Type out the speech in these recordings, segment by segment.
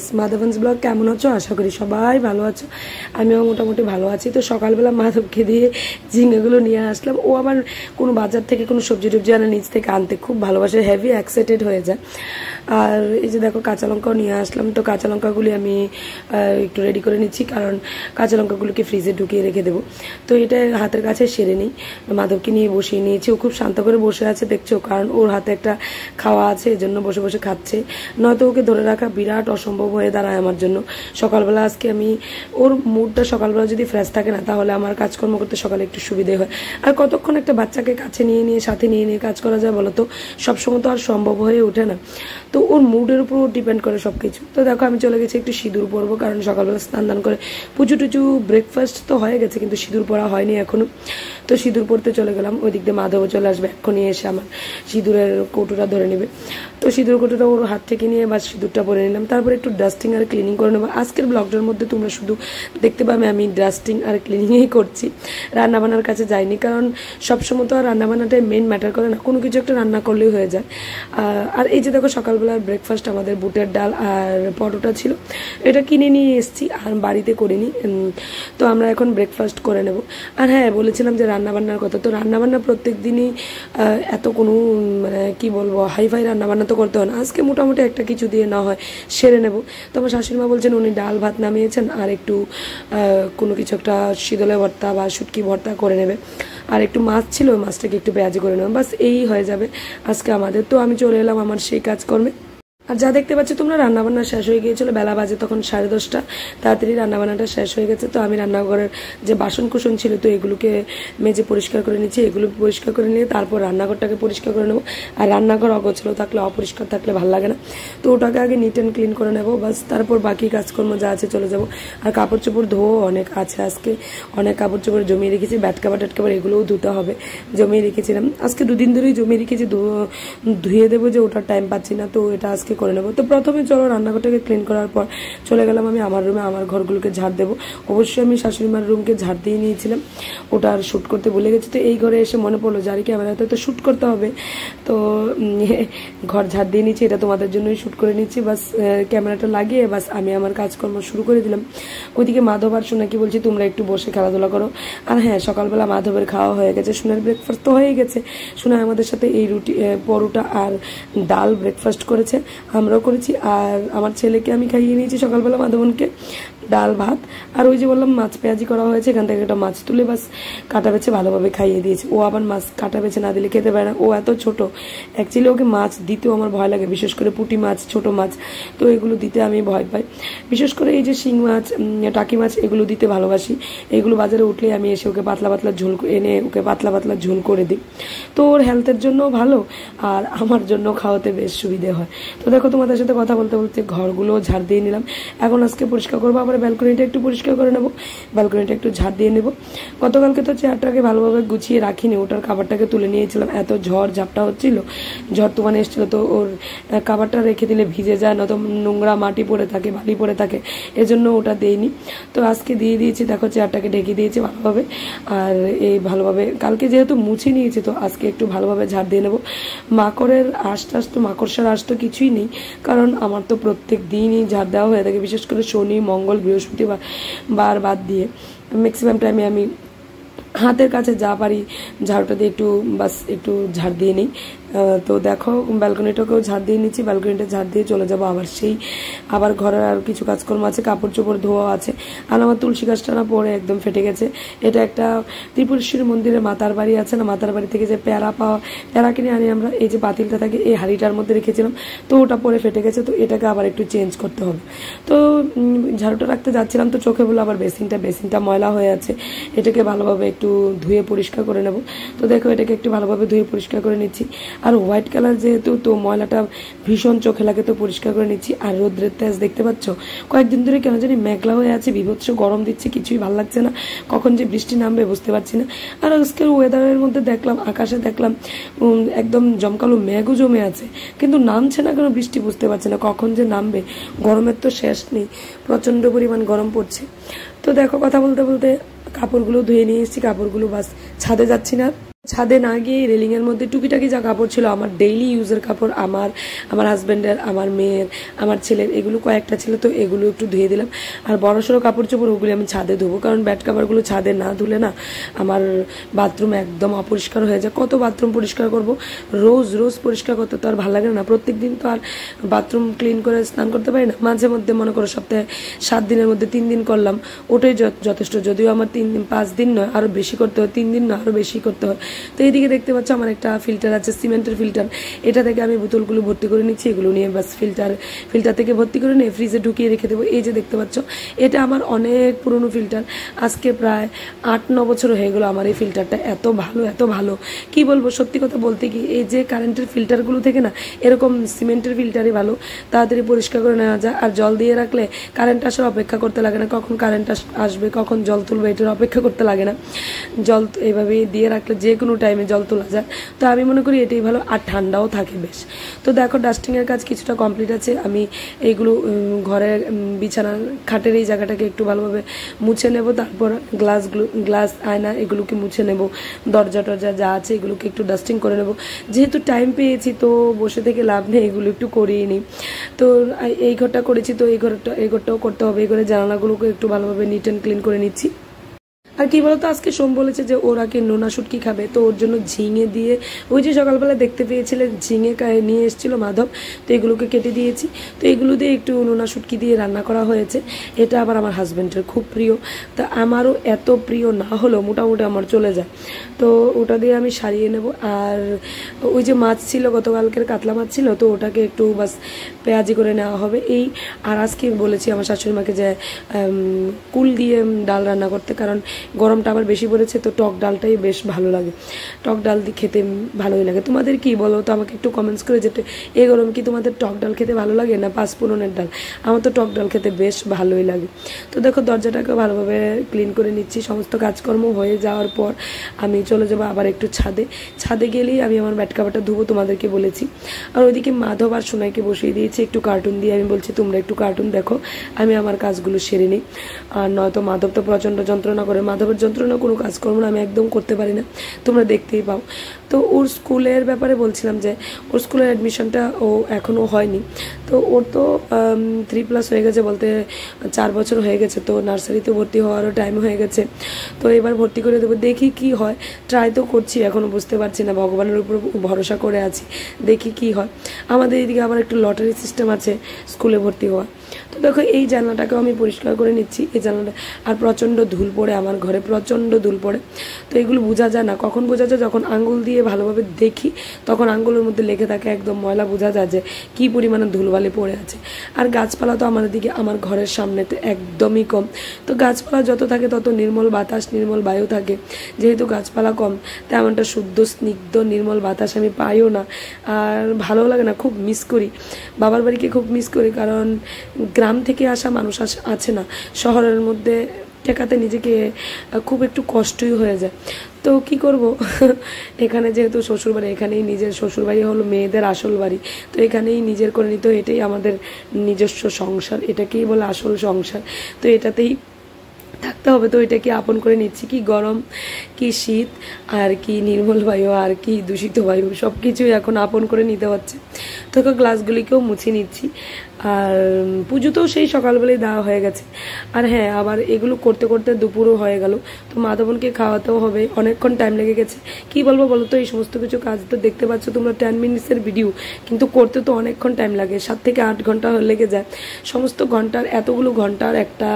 Guys, মাধবন্স blog কেমন আছো? আশা করি সবাই ভালো আছো। আমিও মোটামুটি ভালো আছি। তো সকালবেলা মাধবকে দিয়ে ঝিঙ্গেগুলো নিয়ে আসলাম। ও আবার কোনো বাজার থেকে কোনো সবজি টবজি আনা নিচ থেকে আনতে খুব ভালোবাসে, হেভি এক্সাইটেড হয়ে যায়। আর এই যে দেখো কাঁচা লঙ্কাও নিয়ে আসলাম। তো কাঁচা লঙ্কাগুলি আমি একটু রেডি করে নিচ্ছি, কারণ কাঁচা লঙ্কাগুলোকে ফ্রিজে ঢুকিয়ে রেখে দেবো। তো এটা হাতের কাছে সেরে নিই। মাধবকে নিয়ে বসিয়ে নিয়েছি। ও খুব শান্ত করে বসে আছে দেখছো, কারণ ওর হাতে একটা খাওয়া আছে, এজন্য বসে বসে খাচ্ছে। নয়তো ওকে ধরে রাখা বিরাট অসম্ভব হয়ে দাঁড়ায় আমার জন্য। সকালবেলা আজকে আমি ওর মুডটা সকালবেলা যদি ফ্রেশ থাকে না, তাহলে আমার কাজকর্ম করতে সকালে একটু সুবিধে হয়। আর কতক্ষণ একটা বাচ্চাকে কাছে নিয়ে নিয়ে সাথে নিয়ে নিয়ে কাজ করা যায় বলো তো? সবসময় তো আর সম্ভব হয়ে ওঠে না। তো ওর মুডের উপর ডিপেন্ড করে সবকিছু। তো দেখো আমি চলে গেছি একটু সিঁদুর পরবো, কারণ সকালবেলা স্নান দান করে পুচু টুচু ব্রেকফাস্ট তো হয়ে গেছে, কিন্তু সিঁদুর পরা হয়নি এখনো। তো সিঁদুর পরতে চলে গেলাম। ওই দিক দিয়ে মাধবও চলে আসবে এক্ষুনি, এসে আমার সিঁদুরের কৌটোটা ধরে নেবে। তো সিঁদুর কৌটোটা ওর হাত থেকে নিয়ে বা সিঁদুরটা পরে নিলাম। তারপর একটু ডাস্টিং আর ক্লিনিং করে নেবো। আজকের ব্লগটার মধ্যে তোমরা শুধু দেখতে পাবে আমি ডাস্টিং আর ক্লিনিংই করছি, রান্নাবান্নার কাছে যাইনি। কারণ সবসময় তো আর রান্নাবান্নাটাই মেন ম্যাটার করে না, কোনো কিছু একটা রান্না করলেই হয়ে যায়। আর এই যে দেখো সকালবেলার ব্রেকফাস্ট আমাদের বুটের ডাল আর পরোটা ছিল। এটা কিনে নিয়ে এসেছি আর বাড়িতে করিনি। তো আমরা এখন ব্রেকফাস্ট করে নেব। আর হ্যাঁ, বলেছিলাম যে রান্নাবান্নার কথা। তো রান্নাবান্না প্রত্যেক দিনই এত কোনো মানে কি বলবো হাইফাই রান্নাবান্না তো করতে হয় না। আজকে মোটামুটি একটা কিছু দিয়ে না হয় সেরে নেব। তো আমার শাশুড়িমা বলছেন উনি ডাল ভাত নামিয়েছেন, আর একটু কোনো কিছু একটা শীতলে ভর্তা বা শুটকি ভর্তা করে নেবে। আর একটু মাছ ছিল, ওই মাছটাকে একটু পেঁয়াজি করে নেবে, বাস এই হয়ে যাবে আজকে আমাদের। তো আমি চলে এলাম আমার সেই কাজকর্মে। আর যা দেখতে পাচ্ছি তোমরা, রান্নাবান্না শেষ হয়ে গিয়েছিল, বেলা বাজে তখন 10:30। তাড়াতাড়ি রান্নাবান্নাটা শেষ হয়ে গেছে। তো আমি রান্নাঘরের যে বাসন কুসন ছিল, তো এগুলোকে মেজে পরিষ্কার করে নিচ্ছি। এগুলো পরিষ্কার করে নিয়ে তারপর রান্নাঘরটাকে পরিষ্কার করে নেবো। আর রান্নাঘর অগোছালো থাকলে, অপরিষ্কার থাকলে ভালো লাগে না। তো ওটাকে আগে নিট অ্যান্ড ক্লিন করে নেবো, বাস তারপর বাকি কাজকর্ম যা আছে চলে যাবো। আর কাপড় চোপড় ধোও অনেক আছে আজকে, অনেক কাপড় চোপড় জমিয়ে রেখেছি। ব্যাট কাপড় টাট কাপড় এগুলোও ধুতে হবে, জমিয়ে রেখেছিলাম। আজকে দুদিন ধরেই জমিয়ে রেখেছি, ধুয়ে দেবো, যে ওটার টাইম পাচ্ছি না, তো এটা আজকে করে নেবো। তো প্রথমে চলো রান্নাঘরটাকে ক্লিন করার পর চলে গেলাম আমি আমার রুমে, আমার ঘরগুলোকে ঝাড় দেবো। অবশ্যই আমি শাশুড়িমার রুমকে ঝাড় দিয়ে নিয়েছিলাম, ওটা আর শ্যুট করতে ভুলে গেছি। তো এই ঘরে এসে মনে পড়লো যে আর ক্যামেরাতে তো শ্যুট করতে হবে, তো ঘর ঝাড় দিয়ে নিচ্ছি। এটা তোমাদের জন্যই শ্যুট করে নিচ্ছি। বাস ক্যামেরাটা লাগিয়ে বাস আমি আমার কাজকর্ম শুরু করে দিলাম। ওইদিকে মাধব আর সোনাকে বলছি তোমরা একটু বসে খেলাধুলা করো। আর হ্যাঁ, সকালবেলা মাধবের খাওয়া হয়ে গেছে, সোনার ব্রেকফাস্ট তো হয়ে গেছে। সোনা আমাদের সাথে এই পরোটা আর ডাল ব্রেকফাস্ট করেছে, আমরাও করেছি। আর আমার ছেলেকে আমি খাইয়ে নিয়েছি সকালবেলা, মাধবনকে ডাল ভাত। আর ওই যে বললাম মাছ পেঁয়াজি করা হয়েছে, এখান থেকে একটা মাছ তুলে বাস কাটা বেছে ভালোভাবে খাইয়ে দিয়েছি। ও আবার মাছ কাটা বেছে না দিলে খেতে পারে না, ও এত ছোট। অ্যাকচুয়ালি ওকে মাছ দিতেও আমার ভয় লাগে, বিশেষ করে পুঁটি মাছ, ছোট মাছ, তো এগুলো দিতে আমি ভয় পাই। বিশেষ করে এই যে শিং মাছ, টাকি মাছ, এগুলো দিতে ভালোবাসি। এগুলো বাজারে উঠলে আমি এসে ওকে পাতলা পাতলা ঝোল এনে ওকে পাতলা পাতলা ঝোল করে দিই। তো ওর হেলথের জন্য ভালো, আর আমার জন্য খাওয়াতে বেশ সুবিধে হয়। তো দেখো তোমাদের সাথে কথা বলতে বলতে ঘরগুলো ঝাড় দিয়ে নিলাম। এখন আজকে পরিষ্কার করবো, আবার ব্যালকনিটা একটু পরিষ্কার করে নেবো, ব্যালকনিটা একটু ঝাড় দিয়ে নেবো। গতকালকে তো চেয়ারটাকে ভালোভাবে গুছিয়ে রাখিনি, ওটার কাভারটাকে তুলে নিয়েছিলাম। এত ঝড় ঝাপটা হচ্ছিল, ঝড় তুফান এসেছিল, তো ওর কাভারটা রেখে দিলে ভিজে যায়, নয়তো নোংরা মাটি পড়ে থাকে, বালি পড়ে থাকে, এজন্য ওটা দেইনি। তো আজকে দিয়ে দিয়েছি, দেখো চেয়ারটাকে ঢেকে দিয়েছি ভালোভাবে। আর এই ভালোভাবে কালকে যেহেতু মুছে নিয়েছি, তো আজকে একটু ভালোভাবে ঝাড় দিয়ে নেবো। মাকড়ের আশটাশ তো, মাকড়সার আশ তো কিছুই নেই, কারণ আমার তো প্রত্যেক দিনই ঝাড় দেওয়া হয়ে থাকে। বিশেষ করে শনি, মঙ্গল, বৃহস্পতিবার বাদ দিয়ে ম্যাক্সিমাম টাইমে আমি হাতের কাছে যা পারি ঝাড়ুটা দিয়ে বাস একটু ঝাড় দিয়ে নিই। তো দেখো ব্যালকনিটাকেও ঝাড় দিয়ে নিচ্ছি, ব্যালকনিটা ঝাড় দিয়ে চলে যাবো আবার ঘরের আর কিছু কাজকর্ম আছে, কাপড় চোপড় ধোয়া আছে। আর আমার তুলসী গাছটা না পড়ে একদম ফেটে গেছে। এটা একটা ত্রিপুরেশ্বরী মন্দিরের মাতার বাড়ি আছে না, মাতার বাড়ি থেকে যে প্যারা কিনে আনি আমরা, এই যে পাতিলটা থাকে এই হাঁড়িটার মধ্যে রেখেছিলাম, তো ওটা পরে ফেটে গেছে। তো এটাকে আবার একটু চেঞ্জ করতে হবে। তো ঝাড়ুটা রাখতে যাচ্ছিলাম, তো চোখে বলে আবার বেসিনটা ময়লা হয়ে আছে, এটাকে ভালোভাবে একটু ধুয়ে পরিষ্কার করে নেব। তো দেখো এটাকে একটু ভালোভাবে ধুয়ে পরিষ্কার করে নিচ্ছি। আর হোয়াইট কালার যেহেতু, তো ময়লাটা ভীষণ চোখে লাগে, তো পরিষ্কার করে নিচ্ছি। আর রোদ্রের তেজ দেখতে পাচ্ছ, কয়েকদিন ধরে কেন জানি মেঘলা হয়ে আছে, বিভৎস গরম দিচ্ছে, কিছুই ভালো লাগছে না। কখন যে বৃষ্টি নামবে বুঝতে পারছি না। আর আজকের ওয়েদারের মধ্যে দেখলাম, আকাশে দেখলাম একদম জমকালো মেঘও জমে আছে, কিন্তু নামছে না কেন বৃষ্টি বুঝতে পারছি না, কখন যে নামবে। গরমের তো শেষ নেই, প্রচন্ড পরিমাণ গরম পড়ছে। তো দেখো কথা বলতে বলতে কাপড়গুলো ধুয়ে নিয়ে এসেছি, কাপড়গুলো বাস ছাদে যাচ্ছি না। ছাদে না গিয়ে রেলিং এর মধ্যে টুকিটাকি যা কাপড় ছিল আমার ডেইলি ইউজের কাপড়, আমার হাজব্যান্ডের, আমার মেয়ের, আমার ছেলের, এগুলো কয়েকটা ছিল, তো এগুলো একটু ধুয়ে দিলাম। আর বড়সড় কাপড় চোপড় ওগুলি আমি ছাদে ধুবো, কারণ ব্যাড কাভারগুলো ছাদে না ধুলে না আমার বাথরুম একদম অপরিষ্কার হয়ে যায়। কত বাথরুম পরিষ্কার করব, রোজ রোজ পরিষ্কার করতে তো আর ভালো লাগে না, প্রত্যেক দিন তো আর বাথরুম ক্লিন করে স্নান করতে পারি না। মাঝে মধ্যে মনে করো সপ্তাহে 7 দিনের মধ্যে 3 দিন করলাম, ওটাই যথেষ্ট। যদিও আমার 5 দিন নয়, আরও বেশি করতে হয়, 3 দিন নয় আরও বেশি করতে হয়। তো এইদিকে দেখতে পাচ্ছ আমার একটা ফিল্টার আছে, সিমেন্টের ফিল্টার, এটা থেকে আমি বোতলগুলো ভর্তি করে নিচ্ছি। এগুলো নিয়ে বাস ফিল্টার থেকে ভর্তি করে নিয়ে ফ্রিজে ঢুকিয়ে রেখে দেবো। এই যে দেখতে পাচ্ছ, এটা আমার অনেক পুরনো ফিল্টার, আজকে প্রায় 8-9 বছর হয়ে গেলো আমার এই ফিল্টারটা। এত ভালো কি বলবো, সত্যি কথা বলতে কি, এই যে কারেন্টের ফিল্টারগুলো থেকে না এরকম সিমেন্টের ফিল্টারই ভালো, তাড়াতাড়ি পরিষ্কার করে নেওয়া যায়। আর জল দিয়ে রাখলে কারেন্ট আসার অপেক্ষা করতে লাগে না, কখন কারেন্ট আসবে কখন জল তুলবে এটার অপেক্ষা করতে লাগে না। জল এইভাবে দিয়ে রাখলে যে কোনো টাইমে জল তোলা যায়। তো আমি মনে করি এটাই ভালো, আর ঠান্ডাও থাকে বেশ। তো দেখো ডাস্টিংয়ের কাজ কিছুটা কমপ্লিট আছে। আমি এইগুলো ঘরের বিছানার খাটের এই জায়গাটাকে একটু ভালোভাবে মুছে নেব, তারপর গ্লাস আয়না এগুলোকে মুছে নেব, দরজা টরজা যা আছে এগুলোকে একটু ডাস্টিং করে নেব। যেহেতু টাইম পেয়েছি তো বসে থেকে লাভ নেই, এগুলো একটু করিয়ে নিই। তো এই ঘরটা করেছি, তো এই ঘরটাও করতে হবে। এই ঘরের জানালাগুলোকে একটু ভালোভাবে নিট অ্যান্ড ক্লিন করে নিচ্ছি। আর কি বলতো, আজকে সোম বলেছে যে ওরা কি নোনা শুটকি খাবে, তো ওর জন্য ঝিঙে দিয়ে, ওই যে সকালবেলা দেখতে পেয়েছিলেন ঝিঙে নিয়ে এসেছিল মাধব, তো এগুলোকে কেটে দিয়েছি। তো এগুলো দিয়ে একটু নোনা শুটকি দিয়ে রান্না করা হয়েছে। এটা আবার আমার হাজব্যান্ডের খুব প্রিয়, তা আমারও এত প্রিয় না হলেও মোটামুটি আমার চলে যায়। তো ওটা দিয়ে আমি সারিয়ে নেব। আর ওই যে মাছ ছিল, গতকালকের কাতলা মাছ ছিল, তো ওটাকে একটু বাস পেঁয়াজি করে নেওয়া হবে। এই আর আজকে বলেছি আমার শাশুড়ি মাকে যে কুল দিয়ে ডাল রান্না করতে, কারণ গরমটা আবার বেশি পড়েছে, তো টক ডালটাই বেশ ভালো লাগে, টক ডাল দিয়ে খেতে ভালোই লাগে। তোমাদের কি বলো তো আমাকে একটু কমেন্টস করে, যেটা এই গরম কি তোমাদের টক ডাল খেতে ভালো লাগে না পাঁচফোড়নের ডাল? আমার তো টক ডাল খেতে বেশ ভালোই লাগে। তো দেখো দরজাটাকে ভালোভাবে ক্লিন করে নিচ্ছি। সমস্ত কাজকর্ম হয়ে যাওয়ার পর আমি চলে যাবো আবার একটু ছাদে গেলেই আমি আমার ব্যাট কাভারটা ধুবো, তোমাদেরকে বলেছি। আর ওইদিকে মাধব আর সোনাইকে বসিয়ে দিয়েছি একটু কার্টুন দিয়ে। আমি বলছি তোমরা একটু কার্টুন দেখো, আমি আমার কাজগুলো সেরে নিই। আর নয়তো মাধব তো প্রচণ্ড যন্ত্রণা করে, মাধবের যন্ত্রণা কোনো কাজকর্ম না আমি একদম করতে পারি না, তোমরা দেখতেই পাও। তো ওর স্কুলের ব্যাপারে বলছিলাম যে ওর স্কুলের অ্যাডমিশনটা ও এখনও হয়নি। তো ওর তো 3+ হয়ে গেছে, বলতে 4 বছর হয়ে গেছে, তো নার্সারিতে ভর্তি হওয়ারও টাইম হয়ে গেছে। তো এবার ভর্তি করে দেবো, দেখি কি হয়। ট্রাই তো করছি, এখনও বুঝতে পারছি না, ভগবানের উপর ভরসা করে আছি, দেখি কি হয়। আমাদের এদিকে আবার একটু লটারি সিস্টেম আছে স্কুলে ভর্তি হওয়া। তো দেখো এই জানলাটাকেও আমি পরিষ্কার করে নিচ্ছি, এই জানলাটা। আর প্রচণ্ড ধুল পড়ে আমার ঘরে, প্রচণ্ড ধুল পড়ে। তো এগুলো বোঝা যায় না, কখন বোঝা যায় যখন আঙ্গুল দিয়ে ভালোভাবে দেখি, তখন আঙ্গুলের মধ্যে লেগে থাকে একদম ময়লা, বোঝা যায় যে কী পরিমাণে ধুলবালি পড়ে আছে। আর গাছপালা তো আমার দিকে আমার ঘরের সামনেতে একদমই কম। তো গাছপালা যত থাকে তত নির্মল বাতাস, নির্মল বায়ু থাকে। যেহেতু গাছপালা কম, তেমনটা শুদ্ধ স্নিগ্ধ নির্মল বাতাস আমি পাইও না। আর ভালো লাগে না, খুব মিস করি বাবার বাড়িকে, খুব মিস করি। কারণ গ্রাম থেকে আসা মানুষ আছে না, শহরের মধ্যে টেকাতে নিজেকে খুব একটু কষ্টই হয়ে যায়। তো কি করব, এখানে যেহেতু শ্বশুরবাড়ি, এখানেই নিজের শ্বশুরবাড়ি হলো মেয়েদের আসল বাড়ি, তো এখানেই নিজের করে নিতে, এটাই আমাদের নিজস্ব সংসার, এটাকেই বলে আসল সংসার। তো এটাতেই থাকতে হবে, তো এটাকে আপন করে নিচ্ছি। কি গরম, কি শীত, আর কি নির্মল বায়ু, আর কি দূষিত বায়ু, সব কিছুই এখন আপন করে নিতে হচ্ছে। তো গ্লাসগুলিকেও মুছে নিচ্ছি। আর পুজো তো সেই সকালবেলায় দেওয়া হয়ে গেছে। আর হ্যাঁ, আবার এগুলো করতে করতে দুপুরও হয়ে গেল, তো মাধবনকে খাওয়াতেও হবে, অনেকক্ষণ টাইম লেগে গেছে। কি বলবো বলো তো, এই সমস্ত কিছু কাজ তো দেখতে পাচ্ছ তোমরা 10 মিনিটসের ভিডিও, কিন্তু করতে তো অনেকক্ষণ টাইম লাগে, 7 থেকে 8 ঘন্টা লেগে যায়। সমস্ত এতগুলো ঘন্টার একটা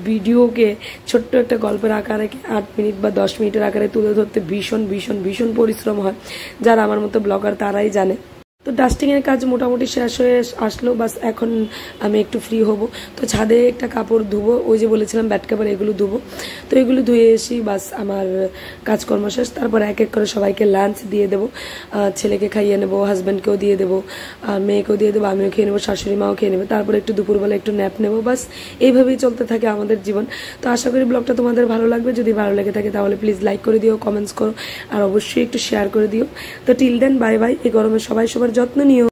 ভিডিওকে ছোট্ট একটা গল্পের আকারে 8 মিনিট বা 10 মিনিটের আকারে তুলে ধরতে ভীষণ ভীষণ ভীষণ পরিশ্রম হয়। যারা আমার মতো ব্লগার তারাই জানে। তো ডাস্টিংয়ের কাজ মোটামুটি শেষ হয়ে আসলো, বাস এখন আমি একটু ফ্রি হব। তো ছাদে একটা কাপড় ধুবো, ওই যে বলেছিলাম ব্যাট কাপড়, এগুলো ধুবো। তো এগুলো ধুয়ে এসি, বাস আমার কাজকর্ম শেষ। তারপর এক এক করে সবাইকে লাঞ্চ দিয়ে দেবো, ছেলেকে খাইয়ে নেবো, হাজব্যান্ডকেও দিয়ে দেবো, মেয়েকেও দিয়ে দেবো, আমিও খেয়ে নেবো, শাশুড়ি মাও খেয়ে নেবে। তারপর একটু দুপুরবেলা একটু ন্যাপ নেবো, বাস এইভাবেই চলতে থাকে আমাদের জীবন। তো আশা করি ব্লগটা তোমাদের ভালো লাগবে। যদি ভালো লেগে থাকে তাহলে প্লিজ লাইক করে দিও, কমেন্টস করো, আর অবশ্যই একটু শেয়ার করে দিও। তো টিল দেন, বাই বাই। এই গরমে সবাই সবার যত্ন নিও।